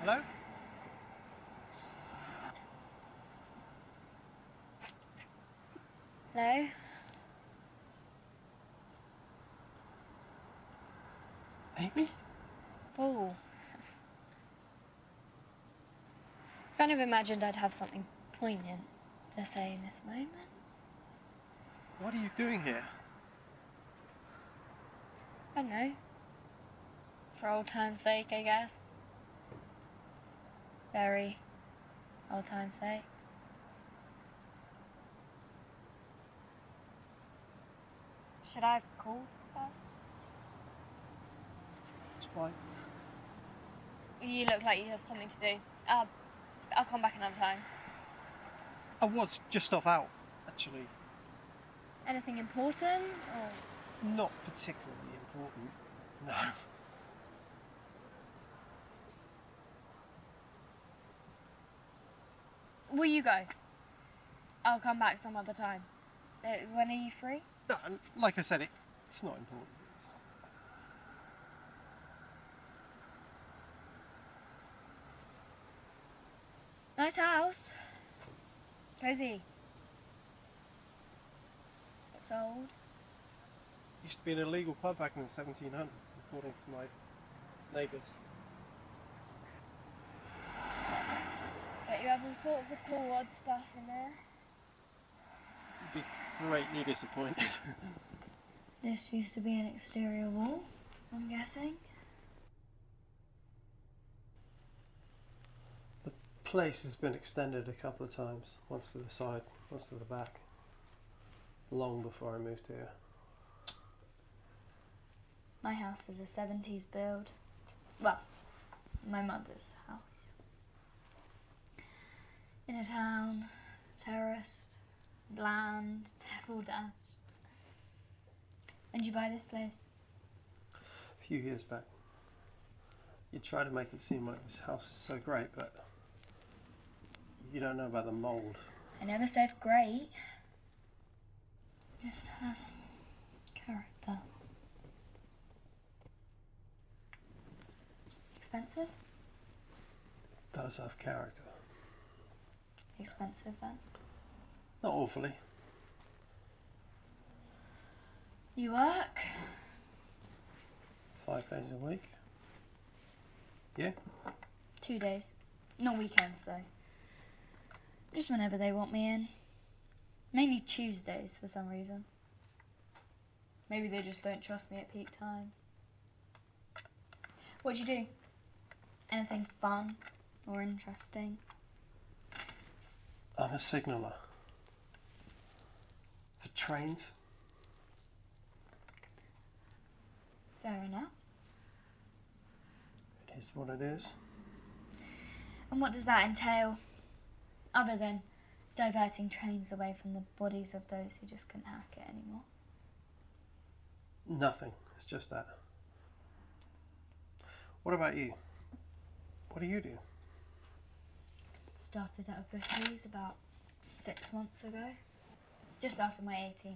Hello? Hello? Amy? Oh. Kind of imagined I'd have something poignant to say in this moment. What are you doing here? I don't know. For old time's sake, I guess. Very old time's sake. Should I call first? It's fine. You look like you have something to do. I'll come back another time. I was just off out, actually. Anything important, or...? Not particularly important, no. Will you go? I'll come back some other time. When are you free? No, like I said, it's not important. Nice house. Cozy. Looks old. Used to be an illegal pub back in the 1700s, according to my neighbours. Bet you have all sorts of cool odd stuff in there. You'd be greatly disappointed. This used to be an exterior wall, I'm guessing. The place has been extended a couple of times, once to the side, once to the back. Long before I moved here. My house is a 70s build. Well, my mother's house. In a town, terraced, bland, pebble dashed. And you buy this place? A few years back. You try to make it seem like this house is so great, but you don't know about the mould. I never said great. It just has character. Expensive? It does have character. Expensive then? Not awfully. You work? 5 days a week. Yeah? 2 days. No weekends though. Just whenever they want me in. Mainly Tuesdays for some reason. Maybe they just don't trust me at peak times. What'd you do? Anything fun or interesting? I'm a signaller. For trains. Fair enough. It is what it is. And what does that entail? Other than diverting trains away from the bodies of those who just couldn't hack it anymore? Nothing. It's just that. What about you? What do you do? Started at a bookies about 6 months ago. Just after my 18th.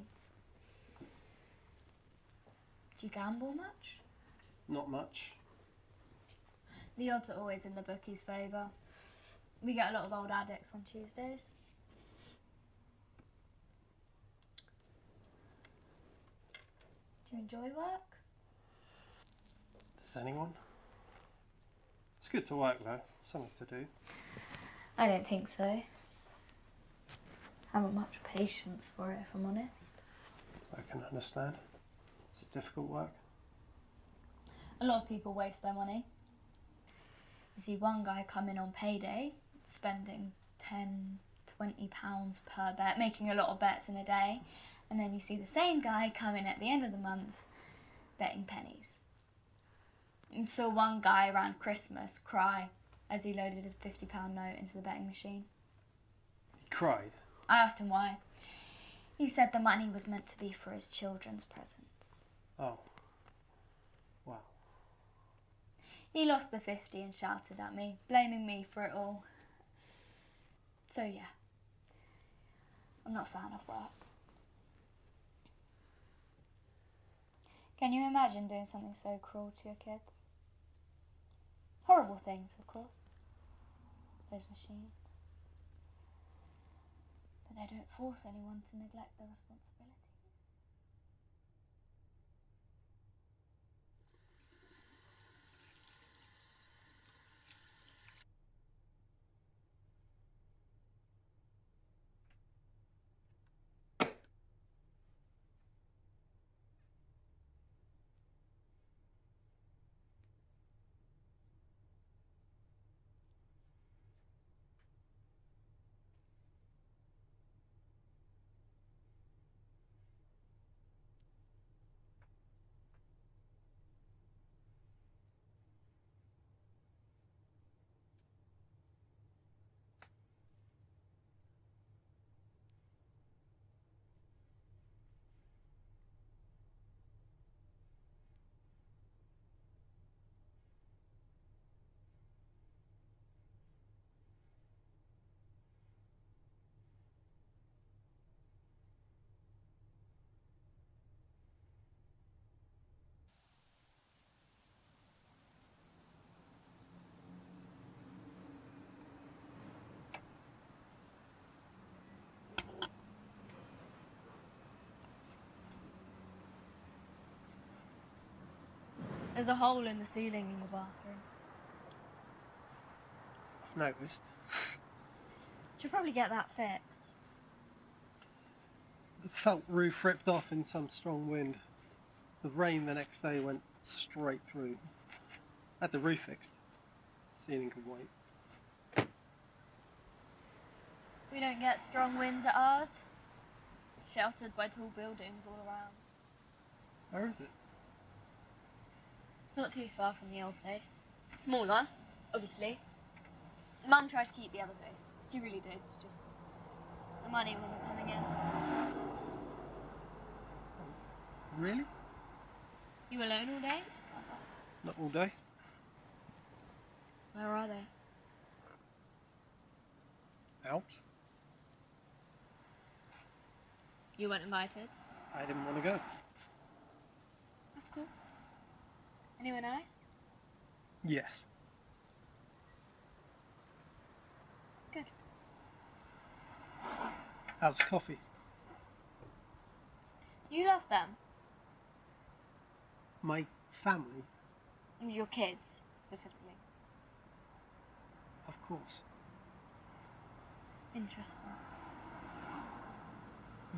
Do you gamble much? Not much. The odds are always in the bookies' favour. We get a lot of old addicts on Tuesdays. Do you enjoy work? Does anyone? It's good to work though. Something to do. I don't think so. I haven't much patience for it, if I'm honest. I can understand. It's a difficult work. A lot of people waste their money. You see one guy come in on payday, spending £10, £20 per bet, making a lot of bets in a day, and then you see the same guy come in at the end of the month, betting pennies. And saw one guy around Christmas cry as he loaded his £50 note into the betting machine. He cried. I asked him why. He said the money was meant to be for his children's presents. Oh. Wow. He lost the 50 and shouted at me, blaming me for it all. So yeah, I'm not a fan of work. Can you imagine doing something so cruel to your kids? Horrible things, of course. those machines. But they don't force anyone to neglect their responsibilities. There's a hole in the ceiling in the bathroom. I've noticed. Should probably get that fixed. The felt roof ripped off in some strong wind. The rain the next day went straight through. Had the roof fixed. The ceiling could wait. We don't get strong winds at ours. Sheltered by tall buildings all around. Where is it? Not too far from the old place. Smaller, obviously. Mum tries to keep the other place. She really did. Just the money wasn't coming in. Really? You alone all day? Not all day. Where are they? Out. You weren't invited? I didn't want to go. That's cool. Anyone nice? Yes. Good. How's the coffee? You love them? My family? Your kids, specifically. Of course. Interesting.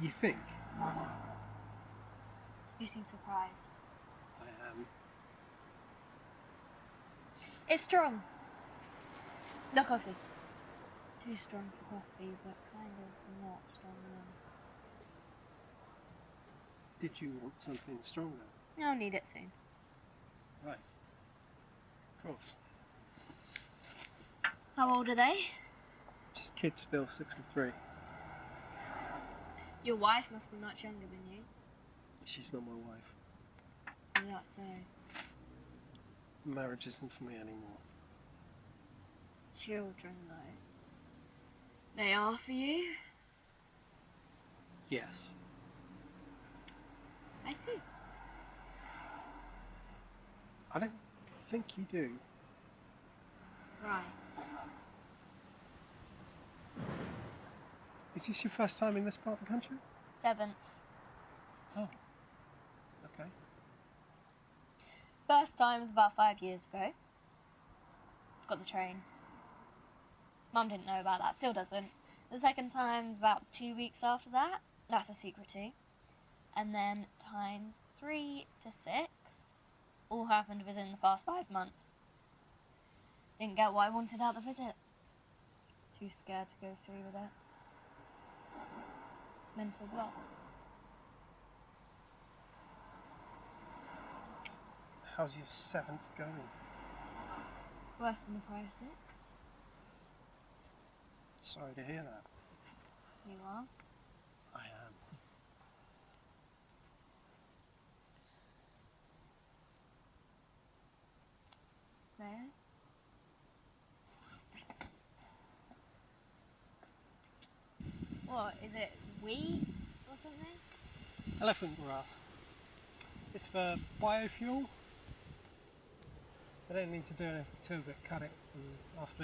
You think? You seem surprised. I am. It's strong. The coffee. Too strong for coffee, but kind of not strong enough. Did you want something stronger? I'll need it soon. Right. Of course. How old are they? Just kids still, 6 and 3. Your wife must be much younger than you. She's not my wife. Oh, that's so. Marriage isn't for me anymore. Children, though. They are for you? Yes. I see. I don't think you do. Right. Is this your first time in this part of the country? 7th. Oh. Okay. First time was about 5 years ago. Got the train. Mum didn't know about that, still doesn't. The second time, about 2 weeks after that. That's a secret too. And then times 3 to 6. All happened within the past 5 months. Didn't get what I wanted out of the visit. Too scared to go through with it. Mental block. How's your 7th going? Worse than the prior 6. Sorry to hear that. You are? I am. There? What, is it wheat or something? Elephant grass. It's for biofuel. I don't need to do anything to it, cut it and after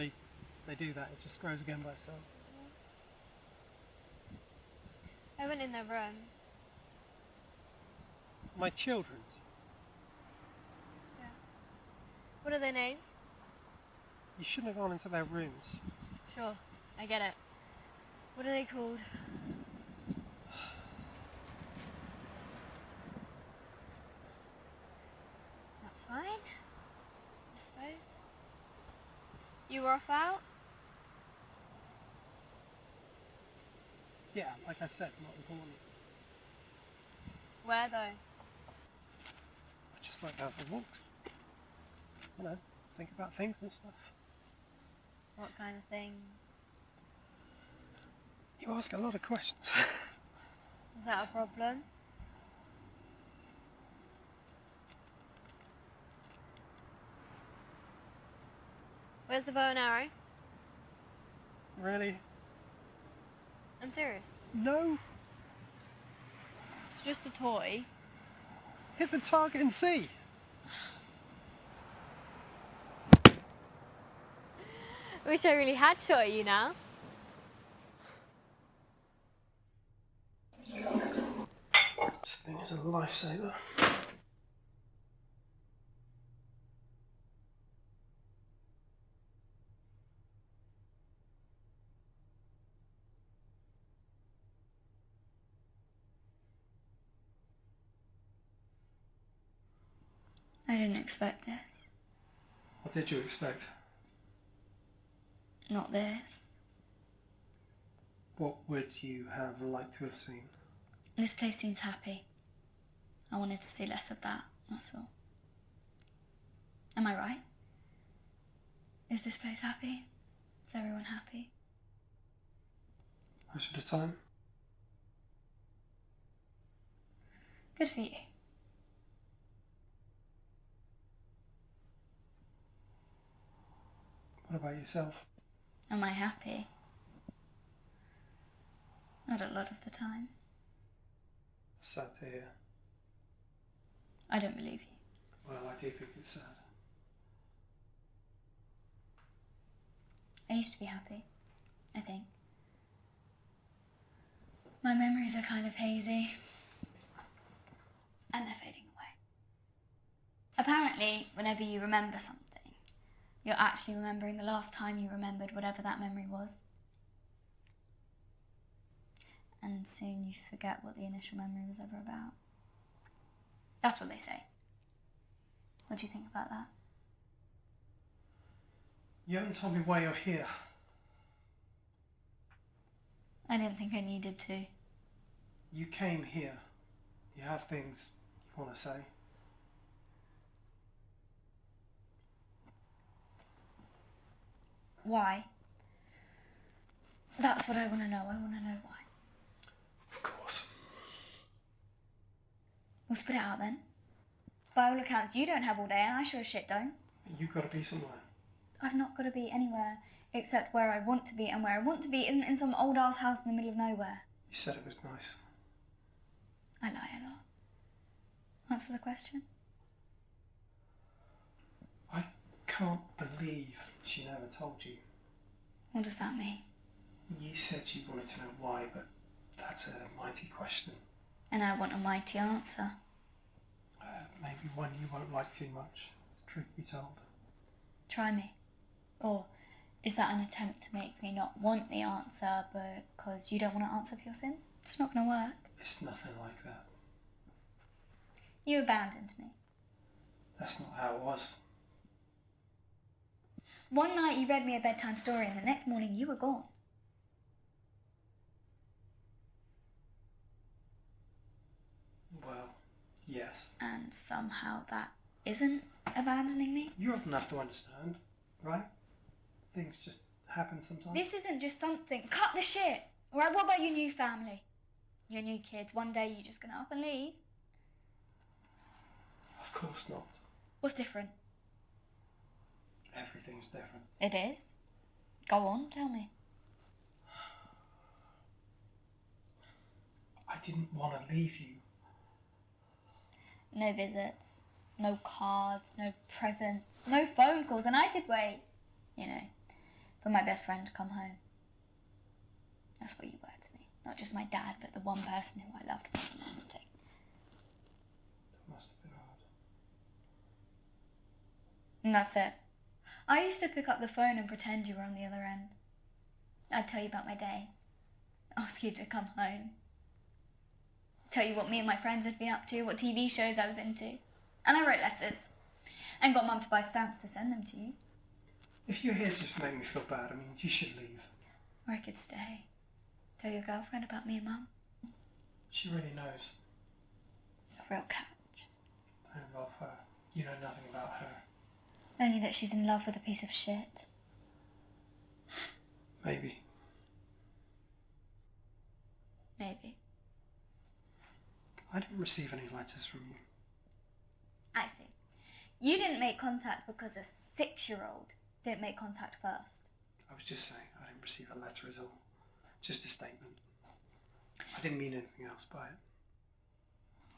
They do that, it just grows again by itself. I went in their rooms. My children's. Yeah. What are their names? You shouldn't have gone into their rooms. Sure, I get it. What are they called? That's fine, I suppose. You were off out? Yeah, like I said, not important. Where though? I just like going for walks. You know, think about things and stuff. What kind of things? You ask a lot of questions. Is that a problem? Where's the bow and arrow? Really? I'm serious. No. It's just a toy. Hit the target and see. Wish I really had shot at you now. This thing is a lifesaver. I didn't expect this. What did you expect? Not this. What would you have liked to have seen? This place seems happy. I wanted to see less of that, that's all. Am I right? Is this place happy? Is everyone happy? Most of the time? Good for you. What about yourself? Am I happy? Not a lot of the time. Sad to hear. I don't believe you. Well, I do think it's sad. I used to be happy, I think. My memories are kind of hazy. And they're fading away. Apparently, whenever you remember something, you're actually remembering the last time you remembered whatever that memory was. And soon you forget what the initial memory was ever about. That's what they say. What do you think about that? You haven't told me why you're here. I didn't think I needed to. You came here. You have things you want to say. Why? That's what I want to know. I want to know why. Of course. We'll spit it out then. By all accounts, you don't have all day, and I sure as shit don't. You've got to be somewhere. I've not got to be anywhere except where I want to be, and where I want to be isn't in some old ass house in the middle of nowhere. You said it was nice. I lie a lot. Answer the question. I can't believe she never told you. What does that mean? You said you wanted to know why, but that's a mighty question. And I want a mighty answer. Maybe one you won't like too much, truth be told. Try me. Or is that an attempt to make me not want the answer because you don't want to answer for your sins? It's not going to work. It's nothing like that. You abandoned me. That's not how it was. One night you read me a bedtime story and the next morning you were gone. Well, yes. And somehow that isn't abandoning me? You're old enough to understand, right? Things just happen sometimes. This isn't just something. Cut the shit! Alright, what about your new family? Your new kids? One day you're just gonna up and leave? Of course not. What's different? Everything's different. It is? Go on, tell me. I didn't want to leave you. No visits, no cards, no presents, no phone calls, and I did wait. You know, for my best friend to come home. That's what you were to me. Not just my dad, but the one person who I loved more than anything. That must have been hard. And that's it. I used to pick up the phone and pretend you were on the other end. I'd tell you about my day, ask you to come home, tell you what me and my friends had been up to, what TV shows I was into. And I wrote letters and got Mum to buy stamps to send them to you. If you're here just to make me feel bad, I mean, you should leave. Or I could stay. Tell your girlfriend about me and Mum. She really knows. A real couch. Don't involve her. You know nothing about her. Only that she's in love with a piece of shit. Maybe. Maybe. I didn't receive any letters from you. I see. You didn't make contact because a 6-year-old didn't make contact first. I was just saying I didn't receive a letter at all. Just a statement. I didn't mean anything else by it.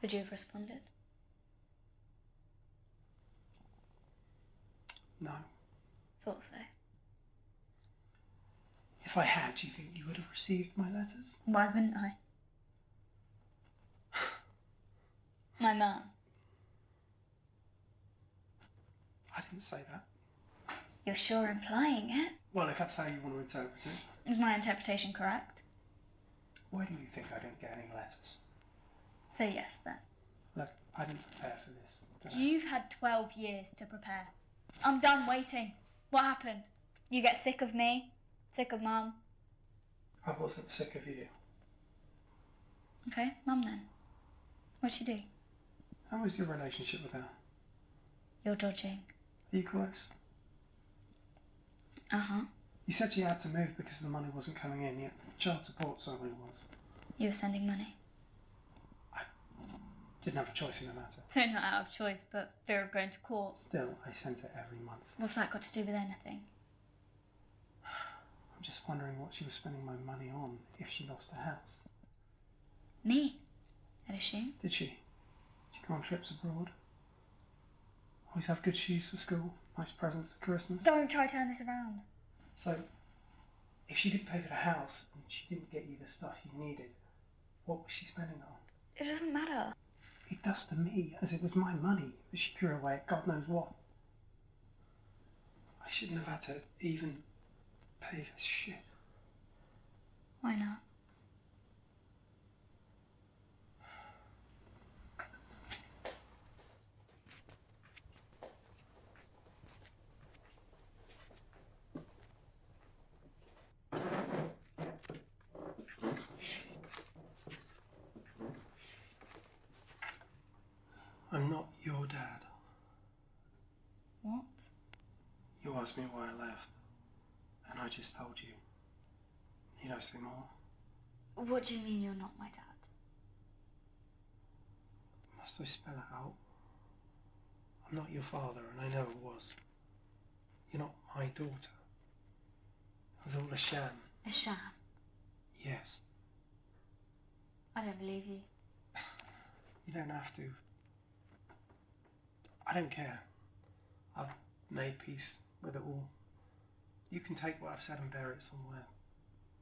Would you have responded? No. Thought so. If I had, do you think you would have received my letters? Why wouldn't I? My mum. I didn't say that. You're sure implying it? Well, if that's how you want to interpret it. Is my interpretation correct? Why do you think I didn't get any letters? Say yes then. Look, I didn't prepare for this. Did I? You've had 12 years to prepare. I'm done waiting. What happened? You get sick of me? Sick of Mum? I wasn't sick of you. Okay, Mum then. What'd she do? How was your relationship with her? You're dodging. Are you close? Uh-huh. You said she had to move because the money wasn't coming in, yet child support certainly was. You were sending money. I didn't have a choice in the matter. So not out of choice, but fear of going to court. Still, I sent it every month. What's that got to do with anything? I'm just wondering what she was spending my money on if she lost her house. Me, I'd assume. Did she? Did she go on trips abroad? Always have good shoes for school, nice presents at Christmas? Don't try to turn this around. So, if she didn't pay for the house and she didn't get you the stuff you needed, what was she spending on? It doesn't matter. It does to me, as it was my money that she threw away at God knows what. I shouldn't have had to even pay for shit. Why not? I'm not your dad. What? You asked me why I left, and I just told you. Need I say more? What do you mean you're not my dad? Must I spell it out? I'm not your father, and I know it was. You're not my daughter. It was all a sham. A sham? Yes. I don't believe you. You don't have to. I don't care. I've made peace with it all. You can take what I've said and bury it somewhere.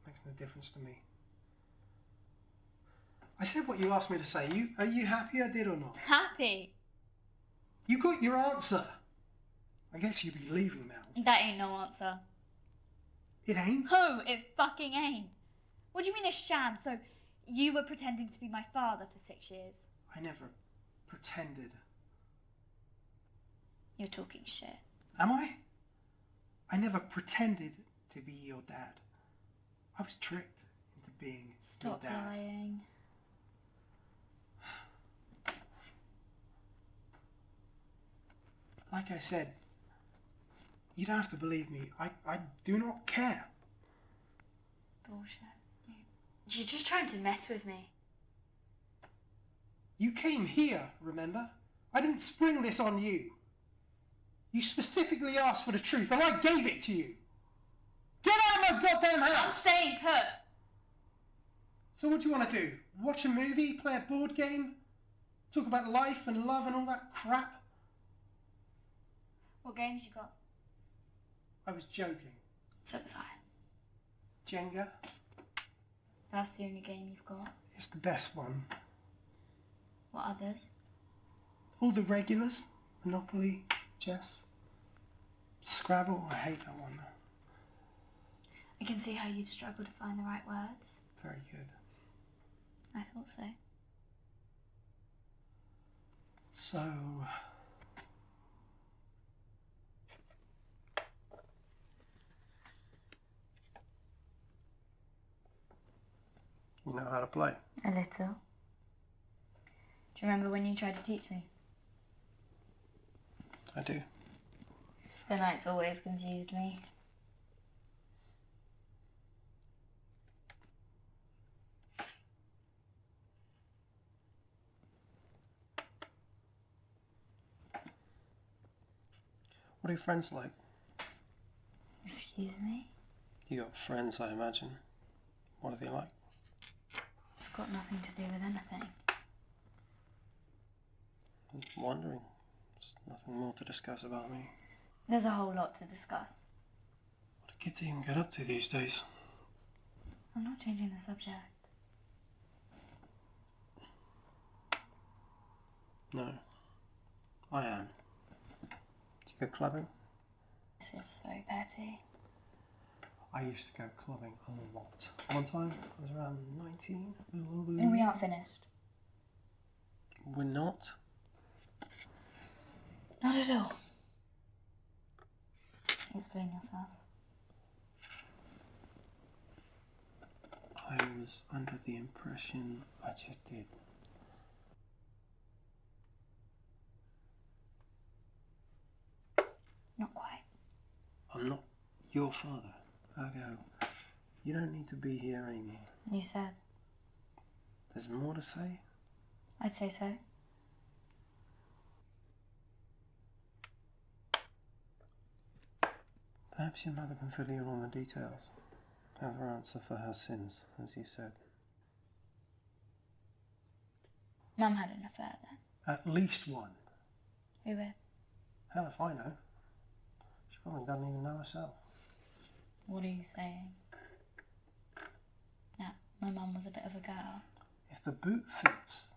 Makes no difference to me. I said what you asked me to say. Are you happy I did or not? Happy? You got your answer. I guess you'd be leaving now. That ain't no answer. It ain't? No, it fucking ain't. What do you mean a sham? So you were pretending to be my father for 6 years? I never pretended. You're talking shit. Am I? I never pretended to be your dad. I was tricked into being Stop your dad. lying. Like I said, you don't have to believe me. I do not care. Bullshit. You're just trying to mess with me. You came here, remember? I didn't spring this on you. You specifically asked for the truth, and I gave it to you. Get out of my goddamn house! I'm staying put. So what do you want to do? Watch a movie? Play a board game? Talk about life and love and all that crap? What games you got? I was joking. So was I. Jenga? That's the only game you've got. It's the best one. What others? All the regulars. Monopoly, chess, Scrabble. I hate that one. I can see how you'd struggle to find the right words. Very good. I thought so. So... you know how to play? A little. Do you remember when you tried to teach me? I do. The nights always confused me. What are your friends like? Excuse me? You got friends, I imagine. What are they like? It's got nothing to do with anything. I'm wondering. There's nothing more to discuss about me. There's a whole lot to discuss. What do kids even get up to these days? I'm not changing the subject. No. I am. Do you go clubbing? This is so petty. I used to go clubbing a lot. One time, I was around 19. And we aren't finished. We're not? Not at all. Explain yourself. I was under the impression I just did. Not quite. I'm not your father. Ergo, you don't need to be here anymore. You said. There's more to say? I'd say so. Perhaps your mother can fill you in on the details. Have her answer for her sins, as you said. Mum had an affair then. At least one. Who with? Hell if I know. She probably doesn't even know herself. What are you saying? That my mum was a bit of a girl. If the boot fits.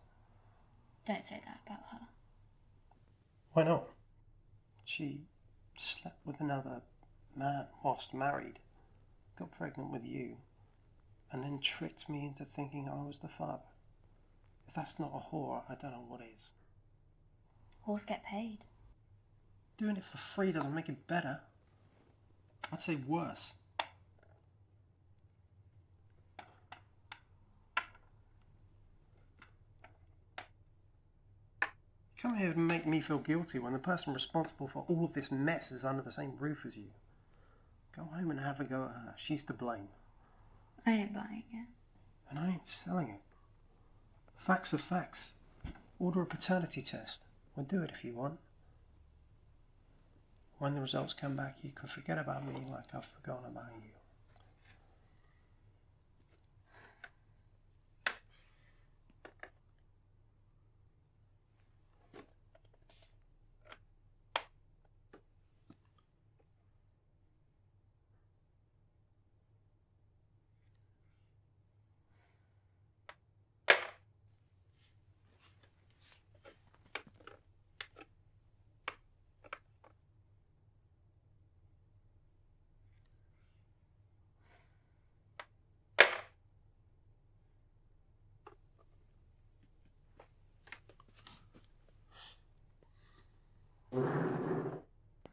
Don't say that about her. Why not? She slept with another man whilst married, got pregnant with you, and then tricked me into thinking I was the father. If that's not a whore, I don't know what is. Whores get paid. Doing it for free doesn't make it better. I'd say worse. You come here and make me feel guilty when the person responsible for all of this mess is under the same roof as you. Go home and have a go at her. She's to blame. I ain't buying it. And I ain't selling it. Facts are facts. Order a paternity test. We'll do it if you want. When the results come back, you can forget about me like I've forgotten about you.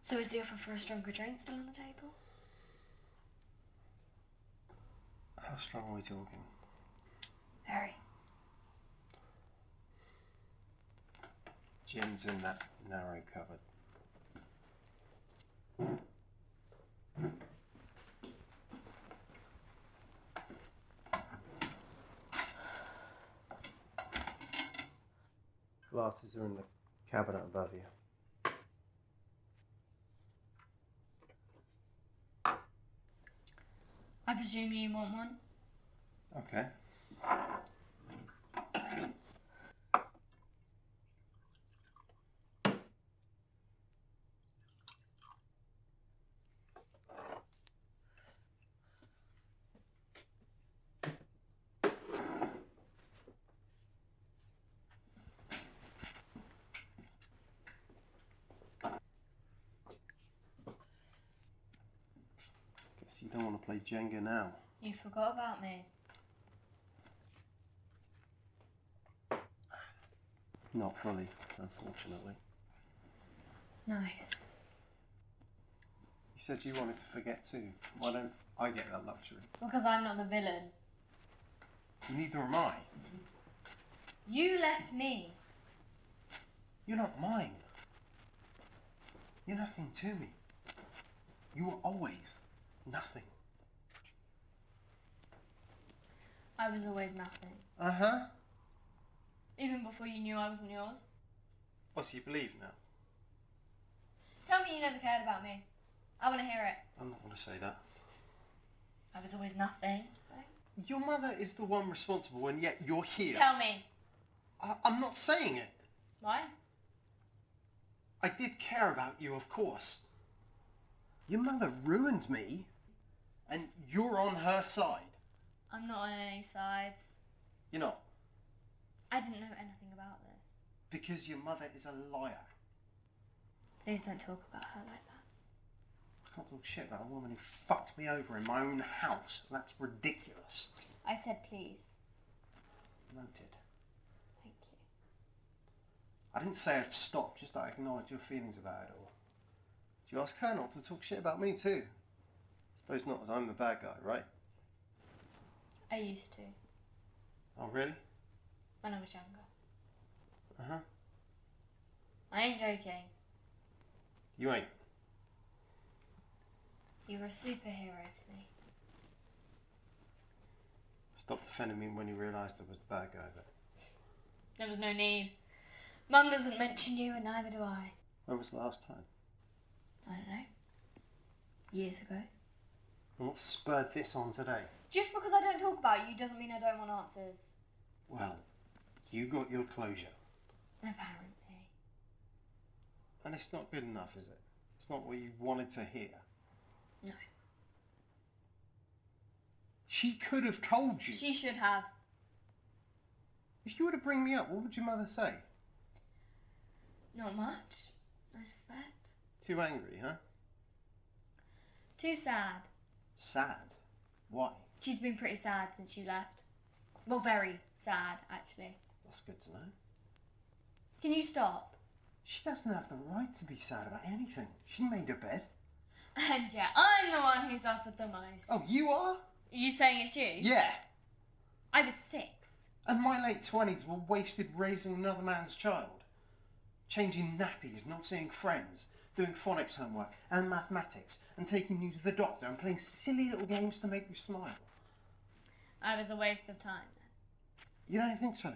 So is the offer for a stronger drink still on the table? How strong are we talking? Very. Gin's in that narrow cupboard. Glasses are in the cabinet above you. I presume you want one? Okay. So you don't want to play Jenga now? You forgot about me. Not fully, unfortunately. Nice. You said you wanted to forget too. Why don't I get that luxury? Because I'm not the villain. Neither am I. You left me. You're not mine. You're nothing to me. You were always nothing. I was always nothing. Uh-huh. Even before you knew I wasn't yours. Oh, so you believe now? Tell me you never cared about me. I want to hear it. I'm not going to say that. I was always nothing. Your mother is the one responsible, and yet you're here. Tell me. I'm not saying it. Why? I did care about you, of course. Your mother ruined me, and you're on her side. I'm not on any sides. You're not? I didn't know anything about this. Because your mother is a liar. Please don't talk about her like that. I can't talk shit about a woman who fucked me over in my own house. That's ridiculous. I said please. Noted. Thank you. I didn't say I'd stop, just that I acknowledge your feelings about it all. Did you ask her not to talk shit about me too? Suppose not, as I'm the bad guy, right? I used to. Oh, really? When I was younger. Uh-huh. I ain't joking. You ain't. You were a superhero to me. Stop defending me when you realised I was the bad guy, but... There was no need. Mum doesn't mention you and neither do I. When was the last time? I don't know. Years ago. And what spurred this on today? Just because I don't talk about you doesn't mean I don't want answers. Well, you got your closure. Apparently. And it's not good enough, is it? It's not what you wanted to hear. No. She could have told you. She should have. If you were to bring me up, what would your mother say? Not much, I suspect. Too angry, huh? Too sad. Sad? Why? She's been pretty sad since you left. Well, very sad, actually. That's good to know. Can you stop? She doesn't have the right to be sad about anything. She made her bed. And yeah, I'm the one who suffered the most. Oh, you are? You saying it's you? Yeah. I was 6. And my late 20s were wasted raising another man's child. Changing nappies, not seeing friends, doing phonics homework and mathematics, and taking you to the doctor and playing silly little games to make you smile. I was a waste of time then. You don't think so?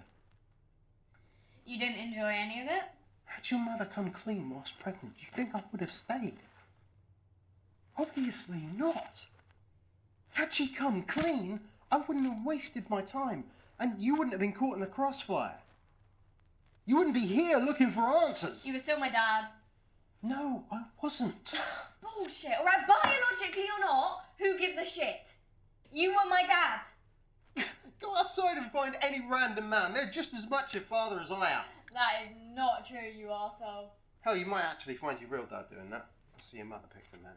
You didn't enjoy any of it? Had your mother come clean whilst pregnant, do you think I would have stayed? Obviously not. Had she come clean, I wouldn't have wasted my time, and you wouldn't have been caught in the crossfire. You wouldn't be here looking for answers. You were still my dad. No, I wasn't. Bullshit. Alright, biologically or not, who gives a shit? You were my dad. Go outside and find any random man. They're just as much your father as I am. That is not true, you arsehole. Hell, you might actually find your real dad doing that. I see your mother picked a man.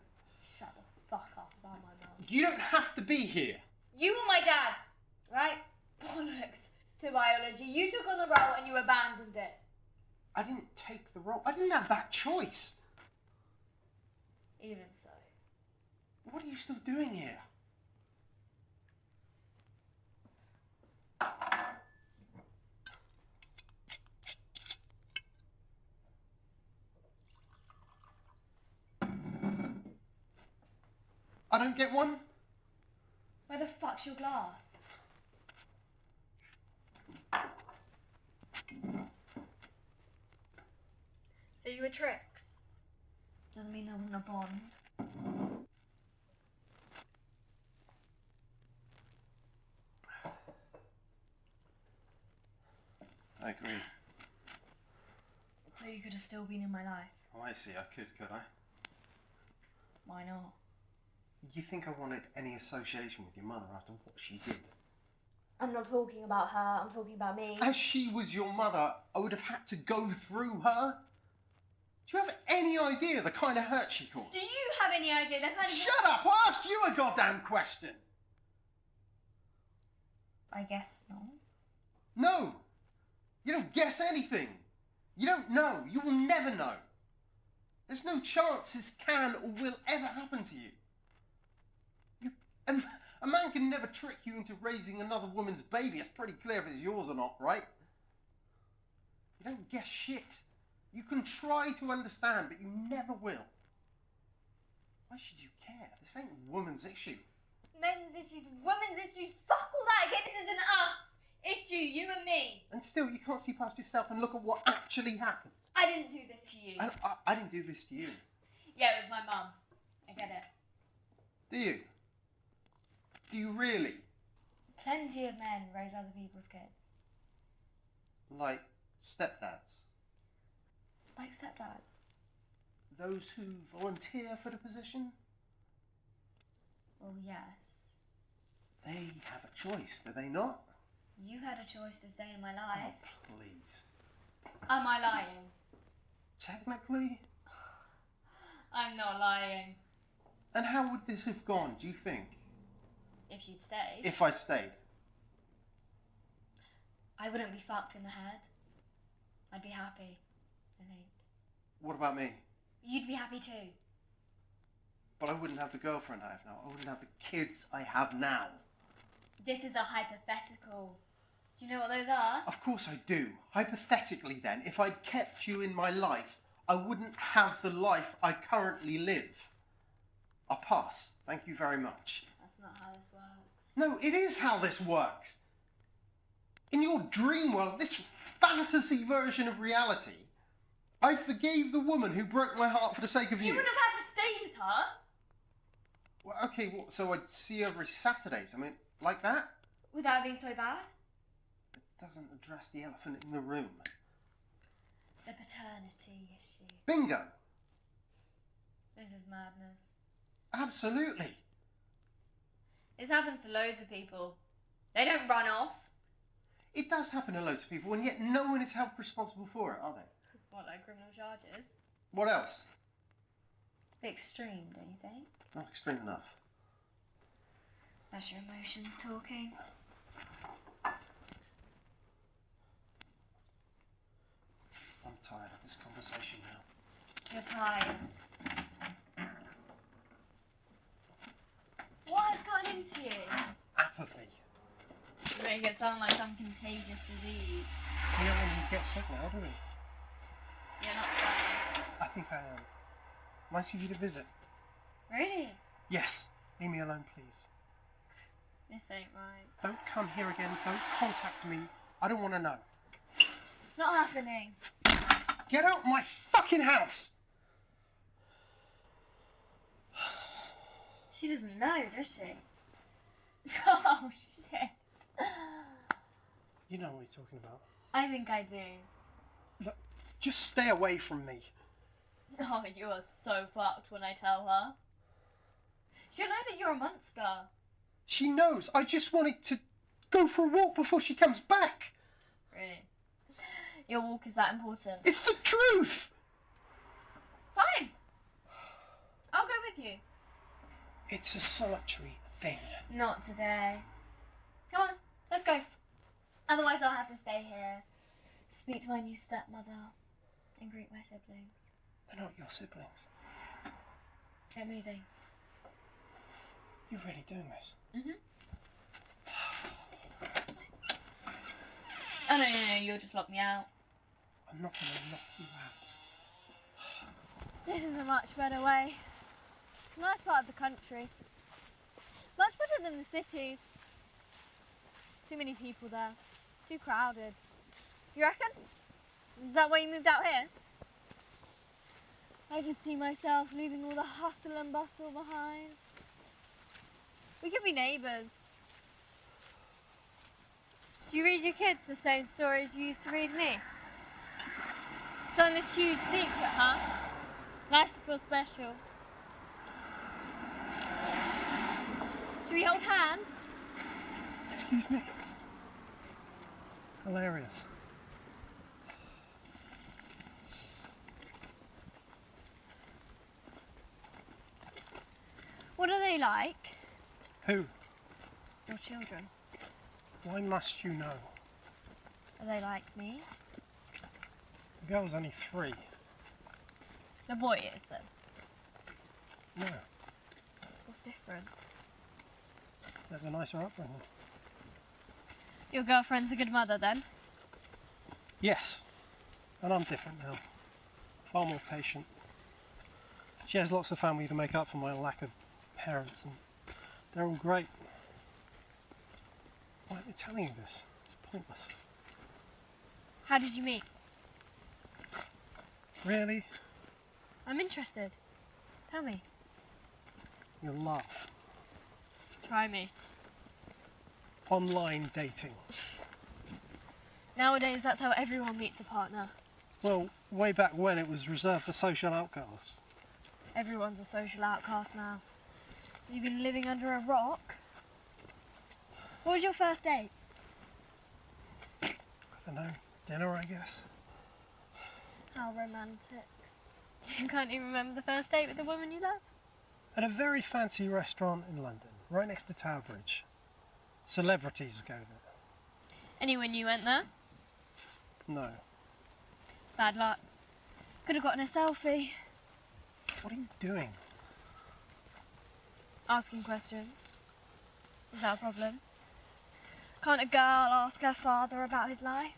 Shut the fuck up about my mum. You don't have to be here. You were my dad, right? Bollocks to biology. You took on the role and you abandoned it. I didn't take the role. I didn't have that choice. Even so. What are you still doing here? I don't get one. Where the fuck's your glass? So you were tricked? Doesn't mean there wasn't a bond. I agree. So you could have still been in my life. Oh, I see. I could I? Why not? You think I wanted any association with your mother after what she did? I'm not talking about her, I'm talking about me. As she was your mother, I would have had to go through her. Do you have any idea the kind of hurt she caused? Do you have any idea the kind of... Shut up! I asked you a goddamn question! I guess not. No! You don't guess anything. You don't know. You will never know. There's no chance this can or will ever happen to you. And a man can never trick you into raising another woman's baby. It's pretty clear if it's yours or not, right? You don't guess shit. You can try to understand, but you never will. Why should you care? This ain't a woman's issue. Men's issues, women's issues, fuck all that. Okay, this is an us issue, you and me. And still, you can't see past yourself and look at what actually happened. I didn't do this to you. I didn't do this to you. Yeah, it was my mum. I get it. Do you? Do you really? Plenty of men raise other people's kids. Like stepdads? Like stepdads. Those who volunteer for the position? Well, yes. They have a choice, do they not? You had a choice to stay in my life. Oh, please. Am I lying? Technically? I'm not lying. And how would this have gone, do you think? If you'd stayed. If I stayed? I wouldn't be fucked in the head. I'd be happy, I think. What about me? You'd be happy too. But I wouldn't have the girlfriend I have now. I wouldn't have the kids I have now. This is a hypothetical. Do you know what those are? Of course I do. Hypothetically then, if I'd kept you in my life, I wouldn't have the life I currently live. I'll pass. Thank you very much. That's not how this works. No, it is how this works. In your dream world, this fantasy version of reality, I forgave the woman who broke my heart for the sake of you. You wouldn't have had to stay with her. Well, okay, so I'd see her every Saturdays. I mean, like that? Without being so bad? It doesn't address the elephant in the room. The paternity issue. Bingo! This is madness. Absolutely. This happens to loads of people. They don't run off. It does happen to loads of people, and yet no one is held responsible for it, are they? What, like criminal charges? What else? Bit extreme, don't you think? Not extreme enough. That's your emotions talking. I'm tired of this conversation now. Your tired. What has gotten into you? Apathy. You make it sound like some contagious disease. You know when you get sick now, do we? You're not funny. I think I am. Nice of you to visit. Really? Yes. Leave me alone, please. This ain't right. Don't come here again. Don't contact me. I don't want to know. Not happening. Get out of my fucking house! She doesn't know, does she? Oh, shit. You know what you're talking about. I think I do. Look, just stay away from me. Oh, you are so fucked when I tell her. She'll know that you're a monster. She knows. I just wanted to go for a walk before she comes back. Really? Your walk is that important? It's the truth! Fine. I'll go with you. It's a solitary thing. Not today. Come on, let's go. Otherwise I'll have to stay here, speak to my new stepmother, and greet my siblings. They're not your siblings. Get moving. You're really doing this? Mm-hmm. Oh, no, you'll just lock me out. I'm not going to knock you out. This is a much better way. It's a nice part of the country. Much better than the cities. Too many people there. Too crowded. You reckon? Is that why you moved out here? I could see myself leaving all the hustle and bustle behind. We could be neighbours. Do you read your kids the same stories you used to read me? It's on this huge secret, huh? Nice to feel special. Should we hold hands? Excuse me? Hilarious. What are they like? Who? Your children. Why must you know? Are they like me? The girl's only 3. The boy is, then. No, What's different? there's a nicer upbringing. Your girlfriend's a good mother, then? Yes, and I'm different now. Far more patient. She has lots of family to make up for my lack of parents, and they're all great. Why am I telling you this? It's pointless. How did you meet? Really? I'm interested. Tell me. You'll laugh. Try me. Online dating. Nowadays, that's how everyone meets a partner. Well, way back when it was reserved for social outcasts. Everyone's a social outcast now. You've been living under a rock? What was your first date? I don't know, dinner, I guess. How romantic. You can't even remember the first date with the woman you love? At a very fancy restaurant in London, right next to Tower Bridge. Celebrities go there. Anyone you went there? No. Bad luck. Could have gotten a selfie. What are you doing? Asking questions. Is that a problem? Can't a girl ask her father about his life?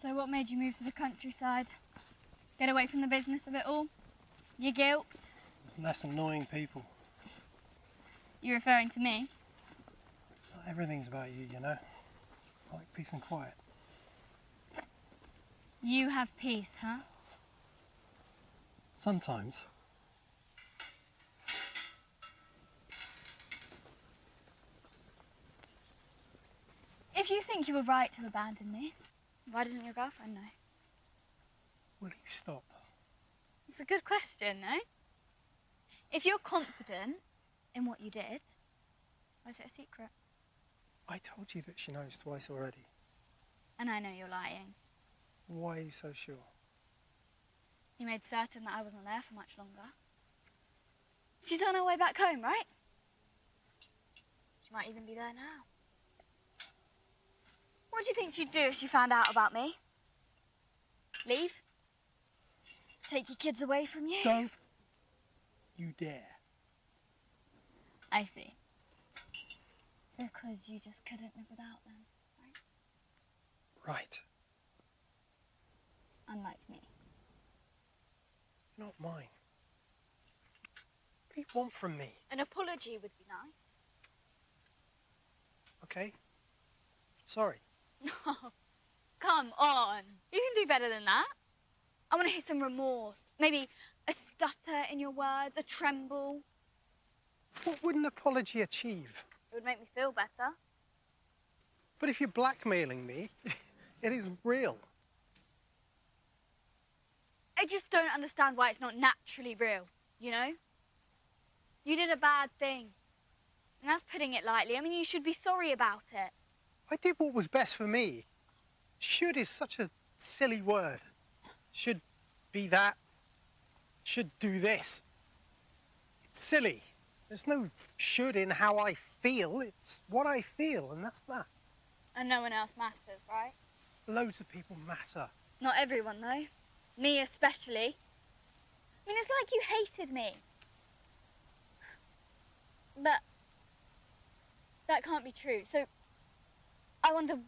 So what made you move to the countryside? Get away from the business of it all? Your guilt? There's less annoying people. You're referring to me? Not everything's about you, you know. I like peace and quiet. You have peace, huh? Sometimes. If you think you were right to abandon me, why doesn't your girlfriend know? Will you stop? It's a good question, no? If you're confident in what you did, why is it a secret? I told you that she knows twice already. And I know you're lying. Why are you so sure? You made certain that I wasn't there for much longer. She's on her way back home, right? She might even be there now. What do you think she'd do if she found out about me? Leave? Take your kids away from you? Don't you dare. I see. Because you just couldn't live without them, right? Right. Unlike me. Not mine. What do you want from me? An apology would be nice. Okay? Sorry. No, come on. You can do better than that. I want to hear some remorse. Maybe a stutter in your words, a tremble. What would an apology achieve? It would make me feel better. But if you're blackmailing me, it is real. I just don't understand why it's not naturally real, you know? You did a bad thing. And that's putting it lightly. I mean, you should be sorry about it. I did what was best for me. Should is such a silly word. Should be that. Should do this. It's silly. There's no should in how I feel. It's what I feel, and that's that. And no one else matters, right? Loads of people matter. Not everyone, though. Me especially. I mean, it's like you hated me. But that can't be true. So I wonder,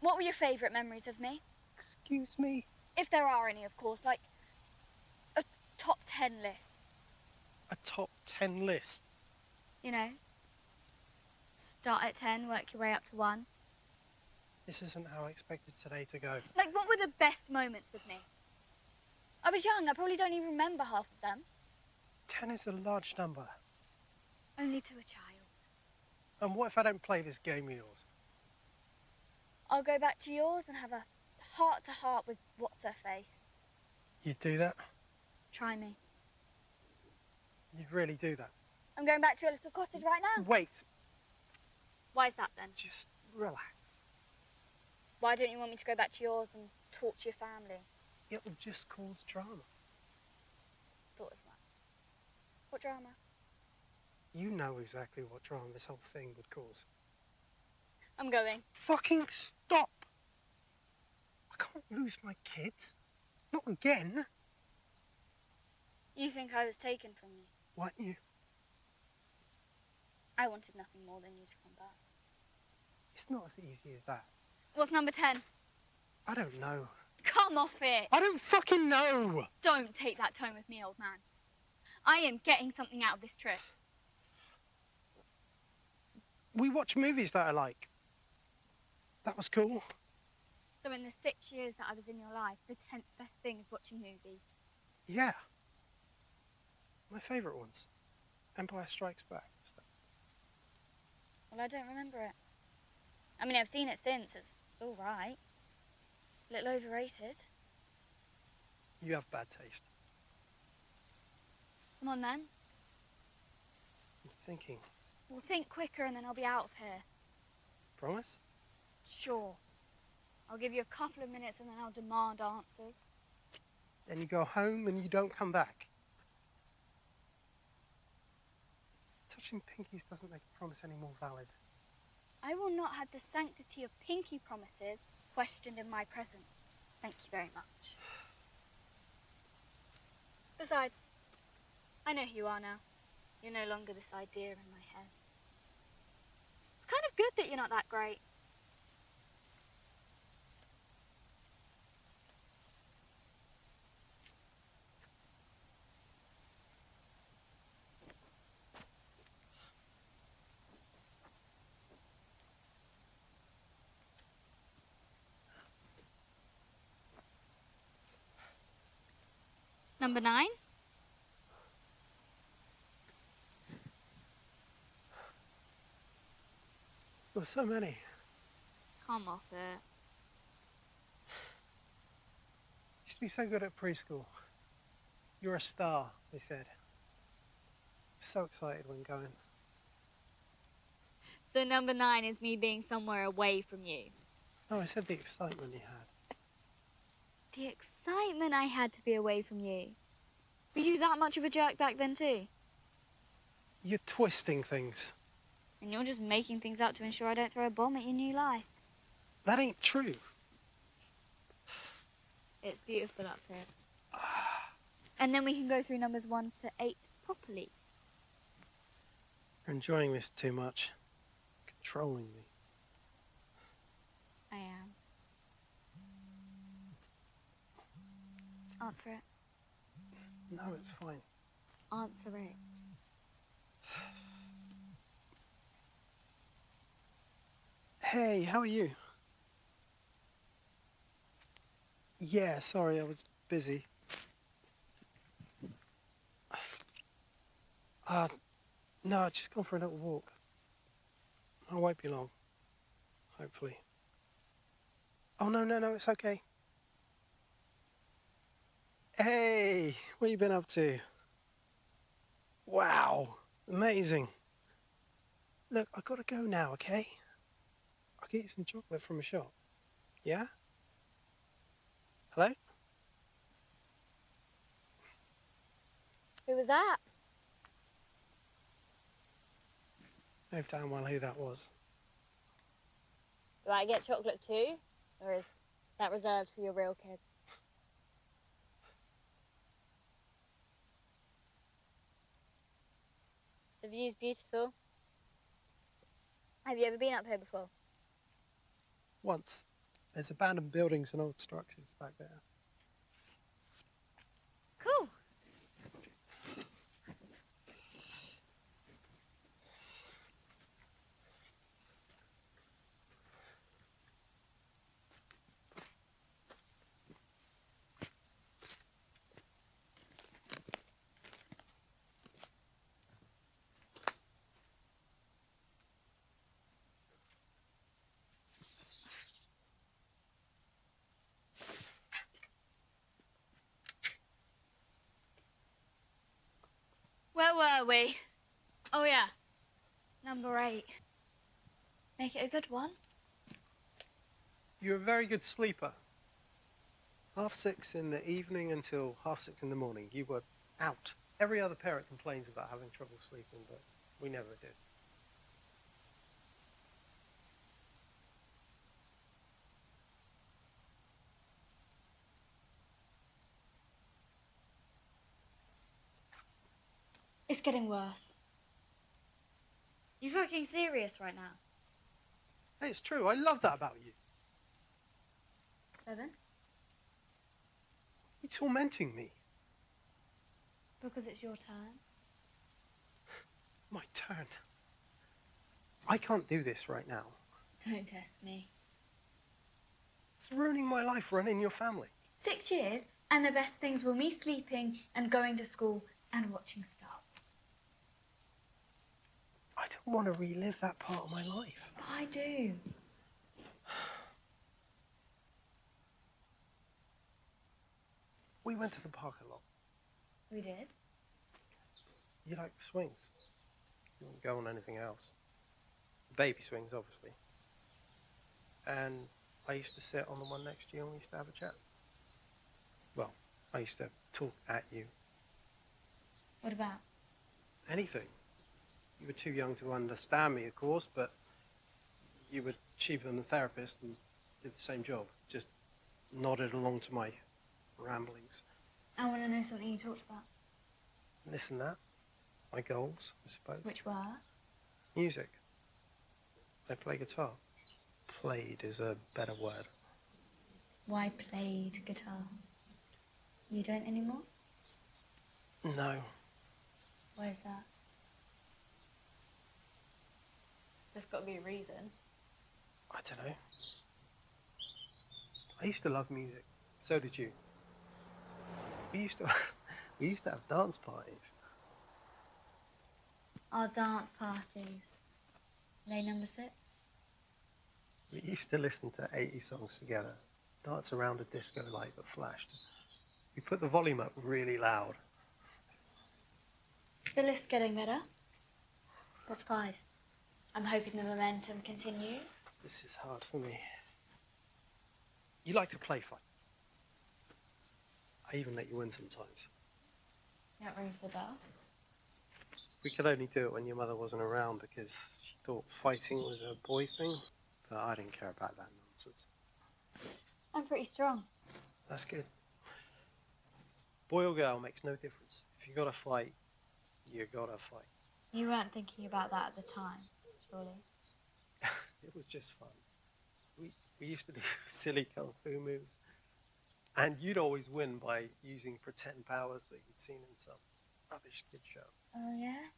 what were your favourite memories of me? Excuse me? If there are any, of course, like a top 10 list. A top 10 list. You know, start at 10, work your way up to 1. This isn't how I expected today to go. Like, what were the best moments with me? I was young, I probably don't even remember half of them. 10 is a large number. Only to a child. And what if I don't play this game of yours? I'll go back to yours and have a heart-to-heart with what's-her-face. You'd do that? Try me. You'd really do that? I'm going back to your little cottage right now. Wait. Why is that, then? Just relax. Why don't you want me to go back to yours and talk to your family? It'll just cause drama. Thought as much. What drama? You know exactly what drama this whole thing would cause. I'm going. Fucking stop! I can't lose my kids. Not again. You think I was taken from you? Weren't you? I wanted nothing more than you to come back. It's not as easy as that. What's number 10? I don't know. Come off it! I don't fucking know! Don't take that tone with me, old man. I am getting something out of this trip. We watch movies that I like. That was cool. So in the 6 years that I was in your life, the 10th best thing is watching movies. Yeah. My favourite ones. Empire Strikes Back. Well, I don't remember it. I mean, I've seen it since. It's all right. A little overrated. You have bad taste. Come on, then. I'm thinking. Well, think quicker and then I'll be out of here. Promise? Sure. I'll give you a couple of minutes and then I'll demand answers. Then you go home and you don't come back. Touching pinkies doesn't make a promise any more valid. I will not have the sanctity of pinky promises questioned in my presence. Thank you very much. Besides, I know who you are now. You're no longer this idea in my head. It's kind of good that you're not that great. Number 9? There were so many. Come off it. Used to be so good at preschool. You're a star, they said. So excited when going. So number 9 is me being somewhere away from you. No, I said the excitement you had. The excitement I had to be away from you. Were you that much of a jerk back then too? You're twisting things. And you're just making things up to ensure I don't throw a bomb at your new life. That ain't true. It's beautiful up here. And then we can go through numbers 1 to 8 properly. You're enjoying this too much. Controlling me. I am. Answer it. No, it's fine. Answer it. Hey, how are you? Yeah, sorry, I was busy. No, I've just gone for a little walk. I won't be long. Hopefully. Oh, no, it's okay. Hey, what you been up to? Wow, amazing. Look, I gotta go now, okay? I'll get you some chocolate from a shop. Yeah? Hello? Who was that? Know damn well who that was. Do I get chocolate too? Or is that reserved for your real kids? The view's beautiful. Have you ever been up here before? Once. There's abandoned buildings and old structures back there. Cool. Where were we? Oh yeah, number 8. Make it a good one. You're a very good sleeper. 6:30 in the evening until 6:30 in the morning, you were out. Every other parent complains about having trouble sleeping, but we never did. It's getting worse. You fucking serious right now? Hey, it's true. I love that about you. So then? You're tormenting me. Because it's your turn. My turn. I can't do this right now. Don't test me. It's ruining my life running your family. 6 years, and the best things were me sleeping and going to school and watching Star Wars. I don't want to relive that part of my life. I do. We went to the park a lot. We did? You like the swings. You wouldn't go on anything else. Baby swings, obviously. And I used to sit on the one next to you and we used to have a chat. Well, I used to talk at you. What about? Anything. You were too young to understand me, of course, but you were cheaper than the therapist and did the same job. Just nodded along to my ramblings. I want to know something you talked about. This and that. My goals, I suppose. Which were? Music. I play guitar. Played is a better word. Why played guitar? You don't anymore? No. Why is that? There's got to be a reason. I don't know. I used to love music. So did you. We used to have dance parties. Our dance parties. Lay number 6? We used to listen to 80 songs together, dance around a disco light that flashed. We put the volume up really loud. The list's getting better. What's 5? I'm hoping the momentum continues. This is hard for me. You like to play fight. I even let you win sometimes. That rings a bell. We could only do it when your mother wasn't around because she thought fighting was a boy thing. But I didn't care about that nonsense. I'm pretty strong. That's good. Boy or girl makes no difference. If you gotta fight, you gotta fight. You weren't thinking about that at the time, surely. It was just fun. We used to do silly kung fu moves. And you'd always win by using pretend powers that you'd seen in some rubbish kid show. Oh, yeah?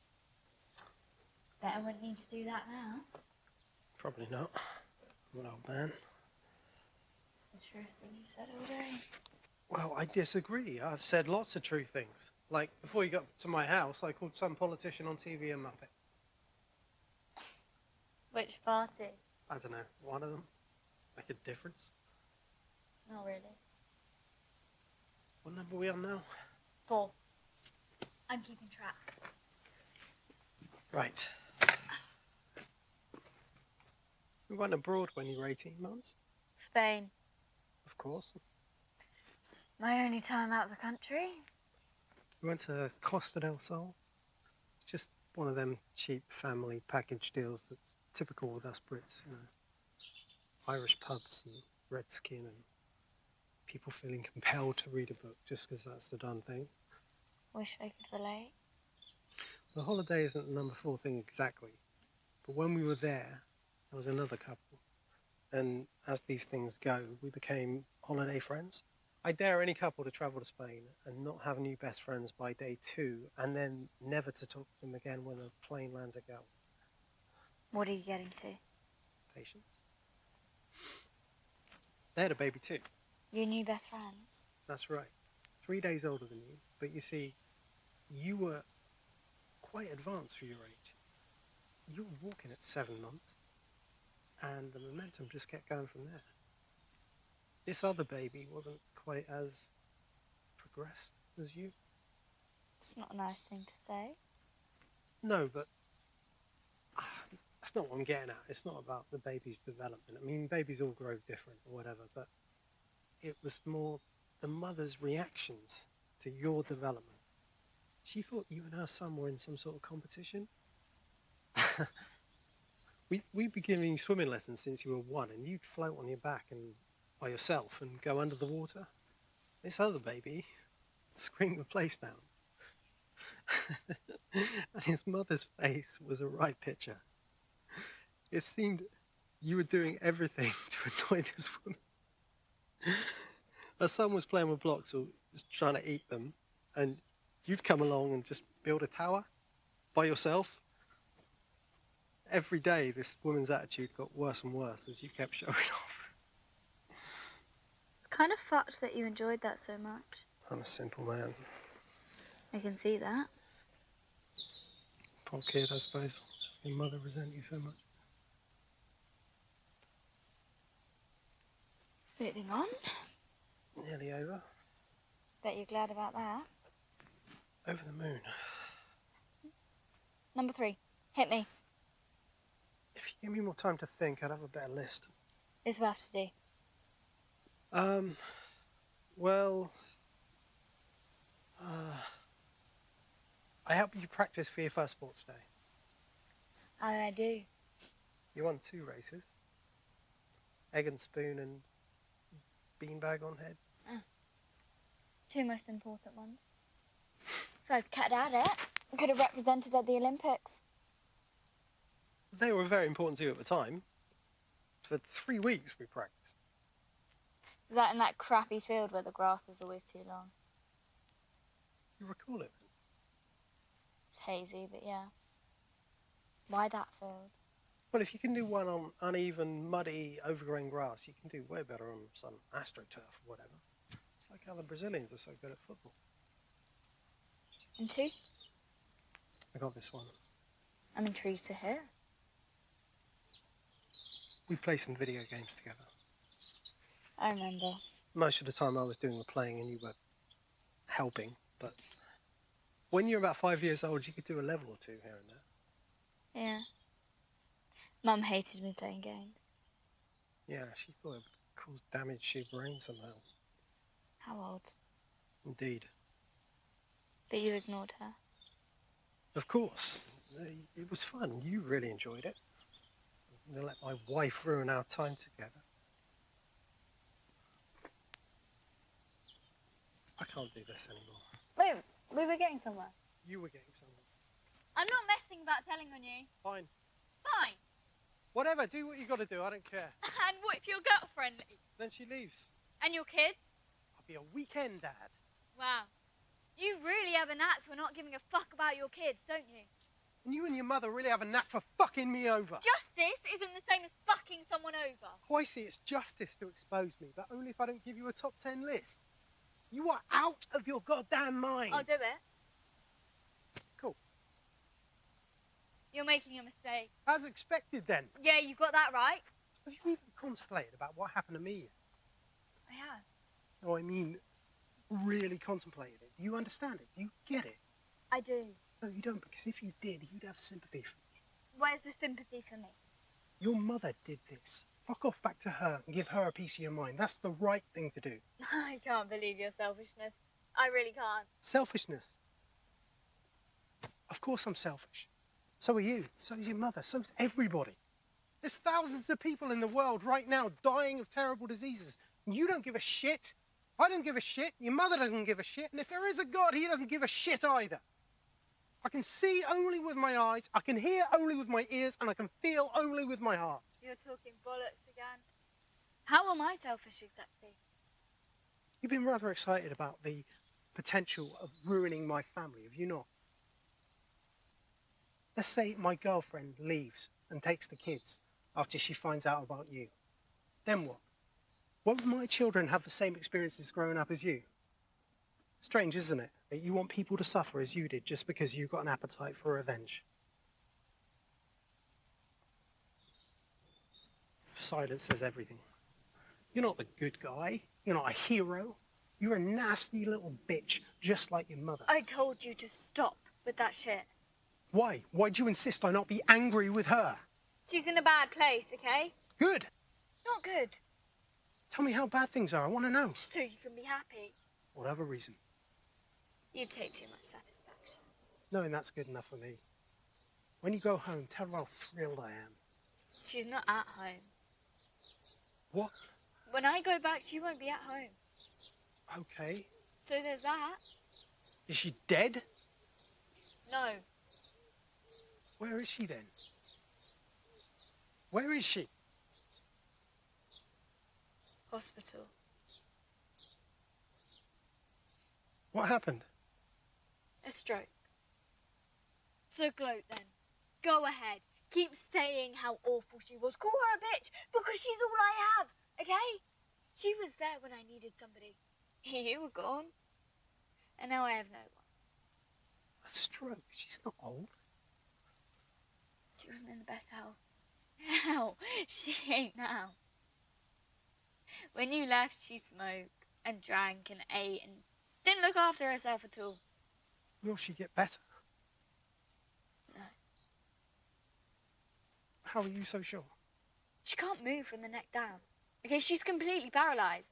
Bet I wouldn't need to do that now. Probably not. I'm an old man. It's the truest thing you've said all day. Well, I disagree. I've said lots of true things. Like, before you got to my house, I called some politician on TV a muppet. Which party? I don't know, one of them. Make a difference. Not really. What number are we on now? 4. I'm keeping track. Right. We went abroad when you were 18 months. Spain. Of course. My only time out of the country. We went to Costa del Sol. It's just one of them cheap family package deals that's typical with us Brits, you know. Irish pubs and red skin and people feeling compelled to read a book just because that's the done thing. Wish I could relate. The holiday isn't the number 4 thing exactly, but when we were there was another couple. And as these things go, we became holiday friends. I dare any couple to travel to Spain and not have new best friends by day 2, and then never to talk to them again when the plane lands at Gatwick. What are you getting to? Patience. They had a baby too. Your new best friends? That's right. 3 days older than you, but you see, you were quite advanced for your age. You were walking at 7 months, and the momentum just kept going from there. This other baby wasn't quite as progressed as you. It's not a nice thing to say. No, but That's not what I'm getting at. It's not about the baby's development. I mean, babies all grow different or whatever, but it was more the mother's reactions to your development. She thought you and her son were in some sort of competition. We'd be giving you swimming lessons since you were 1, and you'd float on your back and by yourself and go under the water. This other baby screamed the place down. And his mother's face was a right picture. It seemed you were doing everything to annoy this woman. Her son was playing with blocks or was trying to eat them, and you'd come along and just build a tower by yourself. Every day, this woman's attitude got worse and worse as you kept showing off. It's kind of fucked that you enjoyed that so much. I'm a simple man. I can see that. Poor kid, I suppose. Your mother resent you so much. Moving on. Nearly over. Bet you're glad about that. Over the moon. Number 3. Hit me. If you give me more time to think, I'd have a better list. It's what I have to do. Well... I helped you practice for your first sports day. How did I do? You won 2 races. Egg and spoon and beanbag on head. 2 most important ones. If I'd kept at it, I could have represented at the Olympics. They were very important to you at the time. For 3 weeks we practiced. Is that in that crappy field where the grass was always too long? You recall it? It's hazy, but yeah. Why that field? Well, if you can do one on uneven, muddy, overgrown grass, you can do way better on some astroturf or whatever. It's like how the Brazilians are so good at football. And 2? I got this one. I'm intrigued to hear. We played some video games together. I remember. Most of the time I was doing the playing and you were helping, but when you're about 5 years old, you could do a level or 2 here and there. Yeah. Mum hated me playing games. Yeah, she thought it would cause damage to your brain somehow. How old? Indeed. But you ignored her. Of course. It was fun. You really enjoyed it. To let my wife ruin our time together. I can't do this anymore. Wait, we were getting somewhere. You were getting somewhere. I'm not messing about telling on you. Fine. Fine. Whatever, do what you got to do. I don't care. And what if your girlfriend leaves? Then she leaves. And your kids? I'll be a weekend dad. Wow. You really have a knack for not giving a fuck about your kids, don't you? And you and your mother really have a knack for fucking me over. Justice isn't the same as fucking someone over. Oh, I see it's justice to expose me, but only if I don't give you a top 10 list. You are out of your goddamn mind. I'll do it. Cool. You're making a mistake. As expected then. Yeah, you got that right. Have you even contemplated about what happened to me yet? I have. No, I mean, really contemplated it. Do you understand it? Do you get it? I do. No, you don't, because if you did, you'd have sympathy for me. Where's the sympathy for me? Your mother did this. Fuck off back to her and give her a piece of your mind. That's the right thing to do. I can't believe your selfishness. I really can't. Selfishness. Of course I'm selfish. So are you. So is your mother. So's everybody. There's thousands of people in the world right now dying of terrible diseases. You don't give a shit. I don't give a shit. Your mother doesn't give a shit. And if there is a God, he doesn't give a shit either. I can see only with my eyes, I can hear only with my ears, and I can feel only with my heart. You're talking bollocks again. How am I selfish exactly? You've been rather excited about the potential of ruining my family, have you not? Let's say my girlfriend leaves and takes the kids after she finds out about you. Then what? Won't my children have the same experiences growing up as you? Strange, isn't it, that you want people to suffer as you did just because you've got an appetite for revenge? Silence says everything. You're not the good guy. You're not a hero. You're a nasty little bitch, just like your mother. I told you to stop with that shit. Why? Why'd you insist I not be angry with her? She's in a bad place, okay? Good. Not good. Tell me how bad things are. I want to know. So you can be happy. Whatever reason. You take too much satisfaction. Knowing that's good enough for me. When you go home, tell her how thrilled I am. She's not at home. What? When I go back, she won't be at home. Okay. So there's that. Is she dead? No. Where is she then? Where is she? Hospital. What happened? A stroke. So gloat then. Go ahead. Keep saying how awful she was. Call her a bitch because she's all I have, okay? She was there when I needed somebody. You were gone. And now I have no one. A stroke? She's not old. She wasn't in the best health. Hell, she ain't now. When you left, she smoked and drank and ate and didn't look after herself at all. Will she get better? No. How are you so sure? She can't move from the neck down. Okay, she's completely paralysed.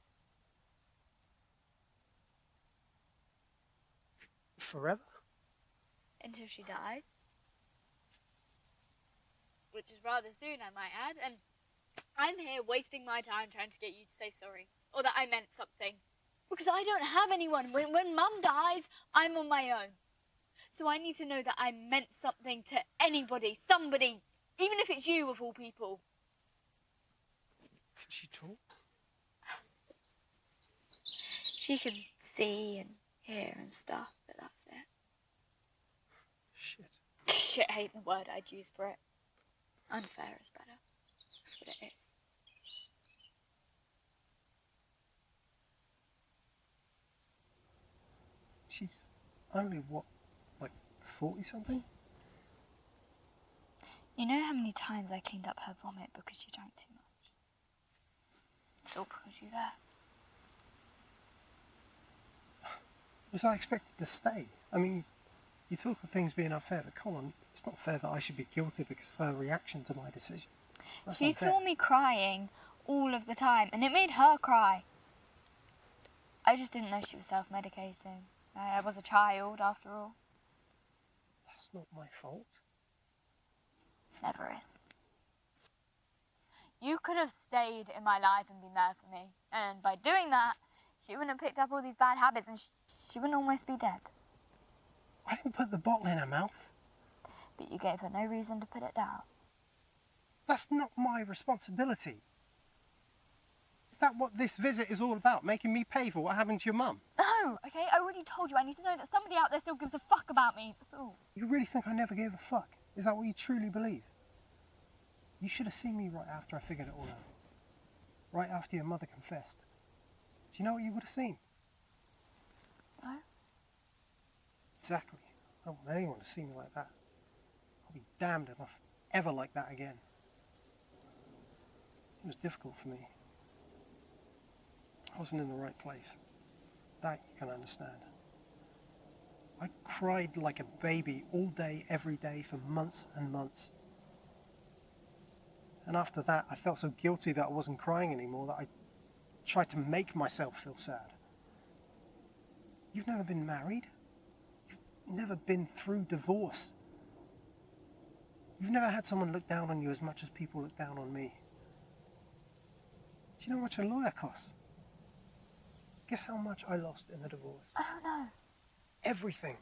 Forever? Until she dies. Which is rather soon, I might add. And I'm here wasting my time trying to get you to say sorry. Or that I meant something. Because I don't have anyone. When Mum dies, I'm on my own. So I need to know that I meant something to anybody, somebody, even if it's you of all people. Can she talk? She can see and hear and stuff, but that's it. Shit. Shit ain't the word I'd use for it. Unfair is better. That's what it is. She's only, what, like 40-something? You know how many times I cleaned up her vomit because she drank too much? It's all because you there. Was I expected to stay? I mean, you talk of things being unfair, but come on, it's not fair that I should be guilty because of her reaction to my decision. That's She unfair. saw me crying all of the time, and it made her cry. I just didn't know she was self-medicating. I was a child, after all. That's not my fault. Never is. You could have stayed in my life and been there for me. And by doing that, she wouldn't have picked up all these bad habits and she wouldn't almost be dead. I didn't put the bottle in her mouth. But you gave her no reason to put it down. That's not my responsibility. Is that what this visit is all about? Making me pay for what happened to your mum? No, okay, I already told you. I need to know that somebody out there still gives a fuck about me. That's all. You really think I never gave a fuck? Is that what you truly believe? You should have seen me right after I figured it all out. Right after your mother confessed. Do you know what you would have seen? No? Exactly. I don't want anyone to see me like that. I'll be damned if I'm ever like that again. It was difficult for me. I wasn't in the right place. That you can understand. I cried like a baby all day, every day for months and months. And after that, I felt so guilty that I wasn't crying anymore that I tried to make myself feel sad. You've never been married. You've never been through divorce. You've never had someone look down on you as much as people look down on me. Do you know how much a lawyer costs? Guess how much I lost in the divorce? I don't know. Everything.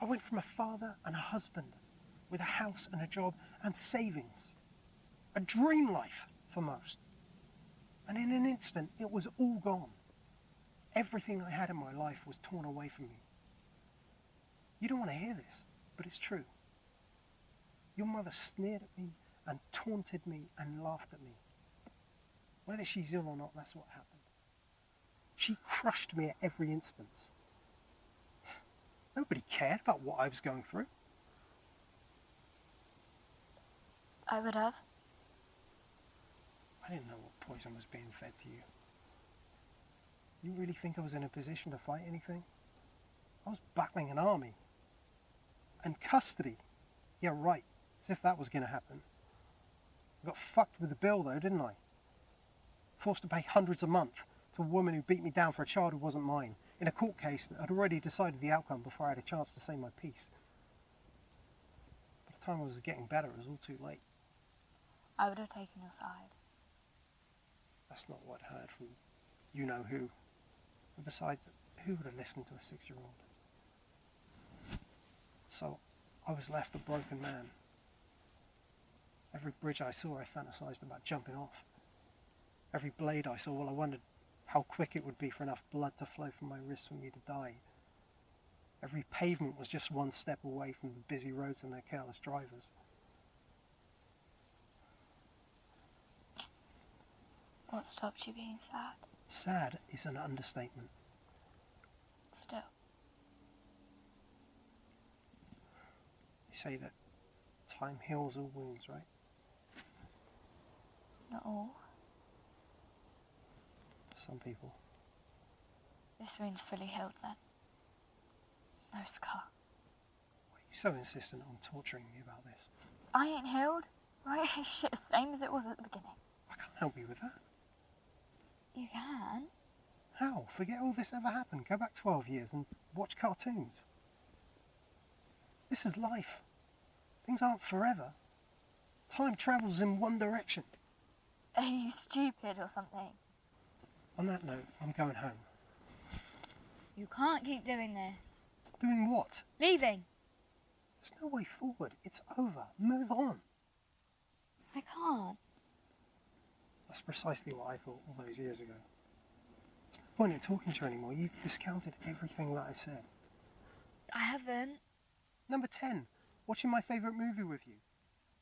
I went from a father and a husband with a house and a job and savings. A dream life for most. And in an instant, it was all gone. Everything I had in my life was torn away from me. You don't want to hear this, but it's true. Your mother sneered at me and taunted me and laughed at me. Whether she's ill or not, that's what happened. She crushed me at every instance. Nobody cared about what I was going through. I would have. I didn't know what poison was being fed to you. You really think I was in a position to fight anything? I was battling an army. And custody. Yeah, right. As if that was going to happen. I got fucked with the bill though, didn't I? Forced to pay hundreds a month to a woman who beat me down for a child who wasn't mine, in a court case that I'd already decided the outcome before I had a chance to say my piece. By the time I was getting better, it was all too late. I would have taken your side. That's not what I heard from you-know-who. And besides, who would have listened to a 6-year-old? So, I was left a broken man. Every bridge I saw, I fantasized about jumping off. Every blade I saw, well, I wondered how quick it would be for enough blood to flow from my wrist for me to die. Every pavement was just one step away from the busy roads and their careless drivers. What stopped you being sad? Sad is an understatement. Still. They say that time heals all wounds, right? Not all. For some people. This wound's fully healed then. No scar. Why are you so insistent on torturing me about this? I ain't healed. Right? Shit, the same as it was at the beginning. I can't help you with that. You can. How? Forget all this ever happened. Go back 12 years and watch cartoons. This is life. Things aren't forever. Time travels in one direction. Are you stupid or something? On that note, I'm going home. You can't keep doing this. Doing what? Leaving. There's no way forward. It's over. Move on. I can't. That's precisely what I thought all those years ago. There's no point in talking to you anymore. You've discounted everything that I've said. I haven't. Number 10, watching my favourite movie with you.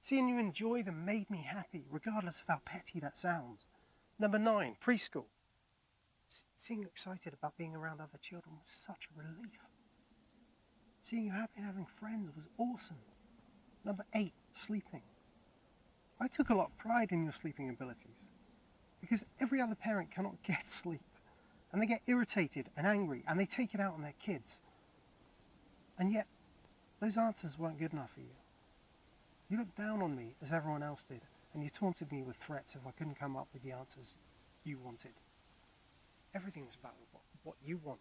Seeing you enjoy them made me happy, regardless of how petty that sounds. Number 9, preschool. Seeing you excited about being around other children was such a relief. Seeing you happy and having friends was awesome. Number 8, sleeping. I took a lot of pride in your sleeping abilities, because every other parent cannot get sleep, and they get irritated and angry, and they take it out on their kids. And yet, those answers weren't good enough for you. You looked down on me as everyone else did, and you taunted me with threats if I couldn't come up with the answers you wanted. Everything's about what you want.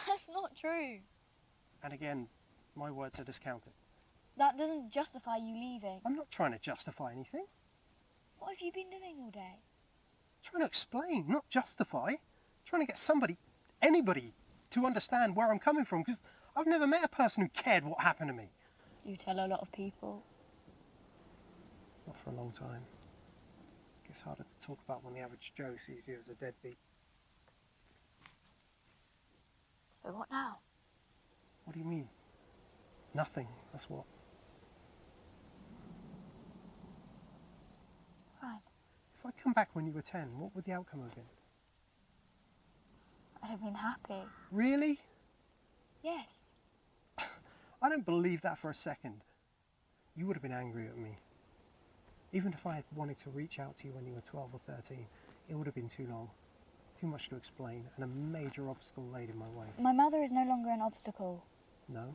That's not true. And again, my words are discounted. That doesn't justify you leaving. I'm not trying to justify anything. What have you been doing all day? I'm trying to explain, not justify. I'm trying to get somebody, anybody, to understand where I'm coming from, because I've never met a person who cared what happened to me. You tell a lot of people. Not for a long time. Gets harder to talk about when the average Joe sees you as a deadbeat. So what now? What do you mean? Nothing, that's what. Fine. If I'd come back when you were 10, what would the outcome have been? I'd have been happy. Really? Yes. I don't believe that for a second. You would have been angry at me. Even if I had wanted to reach out to you when you were 12 or 13, it would have been too long. Too much to explain, and a major obstacle laid in my way. My mother is no longer an obstacle. No?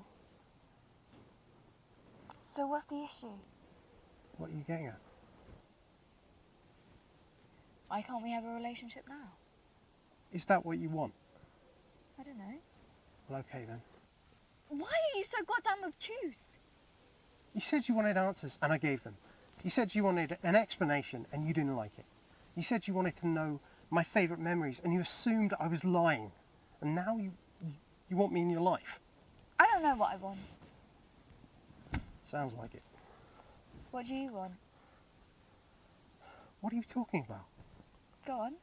So what's the issue? What are you getting at? Why can't we have a relationship now? Is that what you want? I don't know. Well, okay then. Why are you so goddamn obtuse? You said you wanted answers, and I gave them. You said you wanted an explanation, and you didn't like it. You said you wanted to know my favourite memories, and you assumed I was lying. And now you want me in your life. I don't know what I want. Sounds like it. What do you want? What are you talking about? Go on.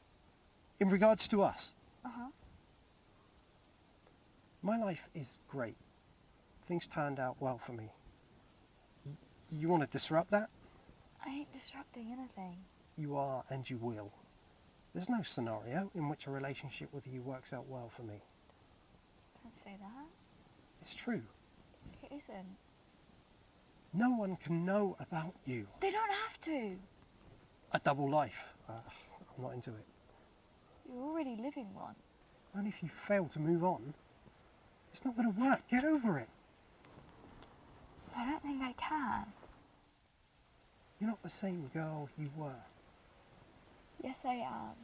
In regards to us? Uh-huh. My life is great. Things turned out well for me. You want to disrupt that? I ain't disrupting anything. You are, and you will. There's no scenario in which a relationship with you works out well for me. Don't say that. It's true. It isn't. No one can know about you. They don't have to. A double life. I'm not into it. You're already living one. Only if you fail to move on. It's not going to work. Get over it. I don't think I can. You're not the same girl you were. Yes, I am.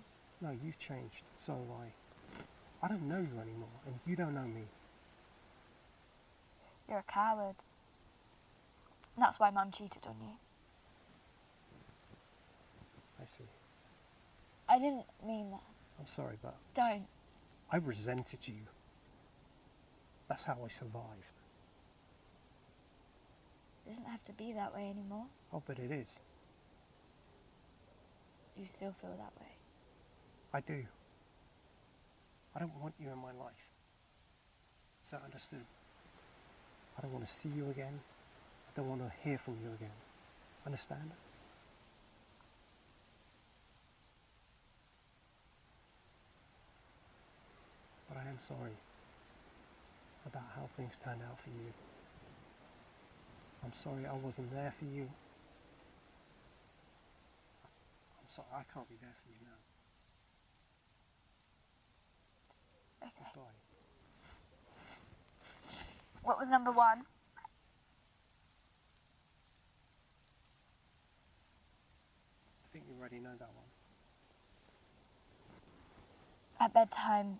No, you've changed. So have I. I don't know you anymore, and you don't know me. You're a coward. And that's why Mum cheated on you. I see. I didn't mean that. I'm sorry, but Don't. I resented you. That's how I survived. It doesn't have to be that way anymore. Oh, but it is. You still feel that way. I do. I don't want you in my life. Is that understood? I don't want to see you again. I don't want to hear from you again. Understand? But I am sorry about how things turned out for you. I'm sorry I wasn't there for you. I'm sorry I can't be there for you now. Okay. Goodbye. What was number 1? I think you already know that one. At bedtime,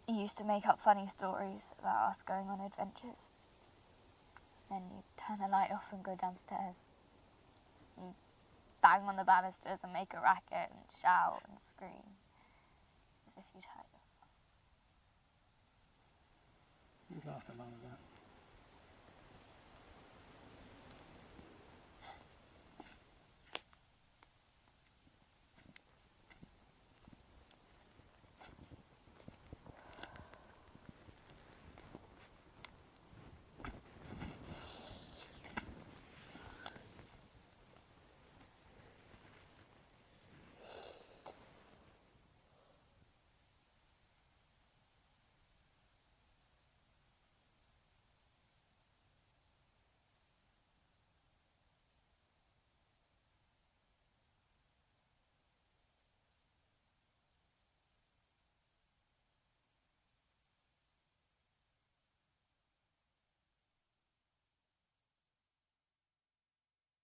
you used to make up funny stories about us going on adventures. Then you'd turn the light off and go downstairs. You'd bang on the banisters and make a racket and shout and scream as if you'd hurt yourself. You laughed a lot at that.